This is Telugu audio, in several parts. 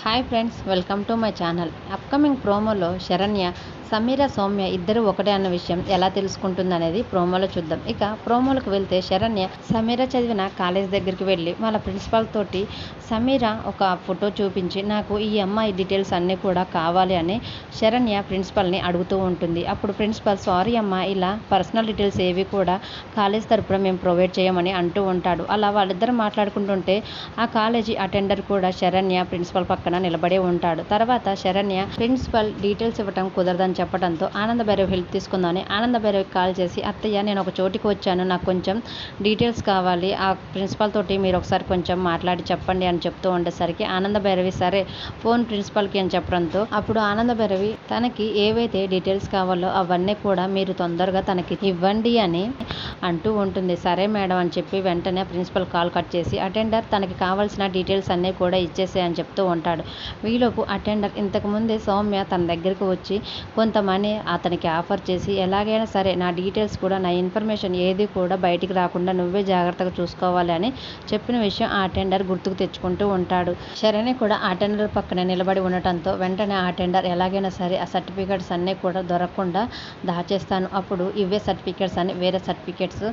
Hi friends, welcome to my channel. Upcoming ప్రోమోలో శరణ్య, సమీర, సౌమ్య ఇద్దరు ఒకటే అన్న విషయం ఎలా తెలుసుకుంటుందనేది ప్రోమోలో చూద్దాం. ఇక ప్రోమోలకు వెళ్తే శరణ్య సమీర చదివిన కాలేజ్ దగ్గరికి వెళ్ళి వాళ్ళ ప్రిన్సిపాల్ తోటి సమీర ఒక ఫోటో చూపించి నాకు ఈ అమ్మాయి డీటెయిల్స్ అన్నీ కూడా కావాలి అని శరణ్య ప్రిన్సిపల్ని అడుగుతూ ఉంటుంది. అప్పుడు ప్రిన్సిపల్ సారీ అమ్మ, ఇలా పర్సనల్ డీటెయిల్స్ ఏవి కూడా కాలేజ్ తరపున మేము ప్రొవైడ్ చేయమని అంటూ ఉంటాడు. అలా వాళ్ళిద్దరు మాట్లాడుకుంటుంటే ఆ కాలేజీ అటెండర్ కూడా శరణ్య ప్రిన్సిపల్ పక్కన నిలబడే ఉంటాడు. తర్వాత శరణ్య ప్రిన్సిపల్ డీటెయిల్స్ ఇవ్వటం కుదరదని చెప్పడంతో ఆనంద భైరవ్ హెల్ప్ తీసుకుందామని ఆనంద భైరవ్కి కాల్ చేసి, అత్తయ్య నేను ఒక చోటికి వచ్చాను, నాకు కొంచెం డీటెయిల్స్ కావాలి, ఆ ప్రిన్సిపల్ తోటి మీరు ఒకసారి కొంచెం మాట్లాడి చెప్పండి అని చెప్తూ ఉండేసరికి ఆనంద భైరవి సరే ఫోన్ ప్రిన్సిపల్కి అని చెప్పడంతో అప్పుడు ఆనంద భైరవి తనకి ఏవైతే డీటెయిల్స్ కావాలో అవన్నీ కూడా మీరు తొందరగా తనకి ఇవ్వండి అని అంటూ ఉంటుంది. సరే మేడం అని చెప్పి వెంటనే ప్రిన్సిపల్ కాల్ కట్ చేసి అటెండర్ తనకి కావాల్సిన డీటెయిల్స్ అన్నీ కూడా ఇచ్చేసేయని చెప్తూ ఉంటాడు. వీలోపు అటెండర్ ఇంతకుముందే సౌమ్య తన దగ్గరికి వచ్చి కొంత మనీ అతనికి ఆఫర్ చేసి, ఎలాగైనా సరే నా డీటెయిల్స్ కూడా నా ఇన్ఫర్మేషన్ ఏది కూడా బయటికి రాకుండా నువ్వే జాగ్రత్తగా చూసుకోవాలి అని చెప్పిన విషయం ఆ అటెండర్ గుర్తుకు తెచ్చుకుంటూ ఉంటాడు. శరణ్య కూడా ఆ అటెండర్ పక్కనే నిలబడి ఉండటంతో వెంటనే ఆ అటెండర్ ఎలాగైనా సరే ఆ సర్టిఫికేట్స్ అన్నీ కూడా దొరకకుండా దాచేస్తాను, అప్పుడు ఇవే సర్టిఫికేట్స్ అని వేరే సర్టిఫికేట్స్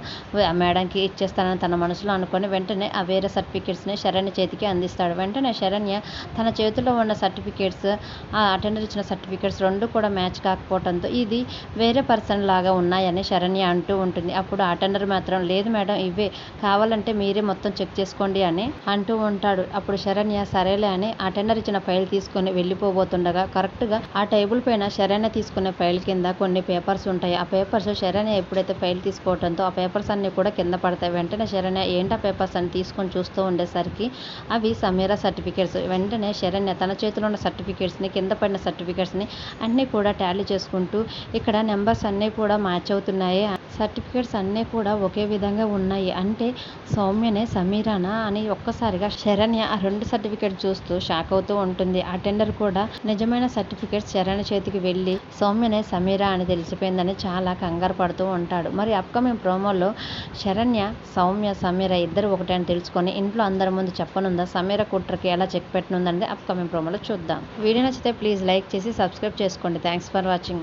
మేడంకి ఇచ్చేస్తానని తన మనసులో అనుకొని వెంటనే ఆ వేరే సర్టిఫికేట్స్ని శరణ్య చేతికి అందిస్తాడు. వెంటనే శరణ్య తన చేతిలో ఉన్న సర్టిఫికేట్స్ ఆ అటెండర్ ఇచ్చిన సర్టిఫికేట్స్ రెండు కూడా మ్యాచ్ కాకపోవడంతో ఇది వేరే పర్సన్ లాగా ఉన్నాయని శరణ్య అంటూ ఉంటుంది. అప్పుడు అటెండర్ మాత్రం లేదు మేడం, ఇవే కావాలంటే మీరే మొత్తం చెక్ చేసుకోండి అని అంటూ ఉంటాడు. అప్పుడు శరణ్య సరేలే అని అటెండర్ ఇచ్చిన ఫైల్ తీసుకొని వెళ్ళిపోబోతుండగా కరెక్ట్గా ఆ టేబుల్ పైన శరణ్య తీసుకునే ఫైల్ కింద కొన్ని పేపర్స్ ఉంటాయి. ఆ పేపర్స్ శరణ్య ఎప్పుడైతే ఫైల్ తీసుకోవడంతో ఆ పేపర్స్ అన్ని కూడా కింద పడతాయి. వెంటనే శరణ్య ఏంటా పేపర్స్ అని తీసుకొని చూస్తూ ఉండేసరికి అవి సమీర సర్టిఫికేట్స్. వెంటనే శరణ్య తన చేతిలో ఉన్న సర్టిఫికేట్స్ని కింద పడిన సర్టిఫికేట్స్ని అన్నీ కూడా టాలీ చేసుకుంటూ ఇక్కడ నెంబర్స్ అన్నీ కూడా మ్యాచ్ అవుతున్నాయి, సర్టిఫికేట్స్ అన్నీ కూడా ఒకే విధంగా ఉన్నాయి, అంటే సౌమ్యనే సమీరానా అని ఒక్కసారిగా శరణ్య ఆ రెండు సర్టిఫికేట్ చూస్తూ షాక్ అవుతూ ఉంటుంది. అటెండర్ కూడా నిజమైన సర్టిఫికేట్స్ శరణ్య చేతికి వెళ్ళి సౌమ్యనే సమీరా అని తెలిసిపోయిందని చాలా కంగారు పడుతూ ఉంటాడు. మరి అప్కమింగ్ ప్రోమోలో శరణ్య, సౌమ్య, సమీర ఇద్దరు ఒకటే అని తెలుసుకొని ఇంట్లో అందరి ముందు చెప్పనుందా, సమీర కుట్రకి ఎలా చెక్ పెట్టనుందంటే అప్కమింగ్ ప్రోమోలో చూద్దాం. వీడియో నచ్చితే ప్లీజ్ లైక్ చేసి సబ్స్క్రైబ్ చేసుకోండి. Thanks for watching.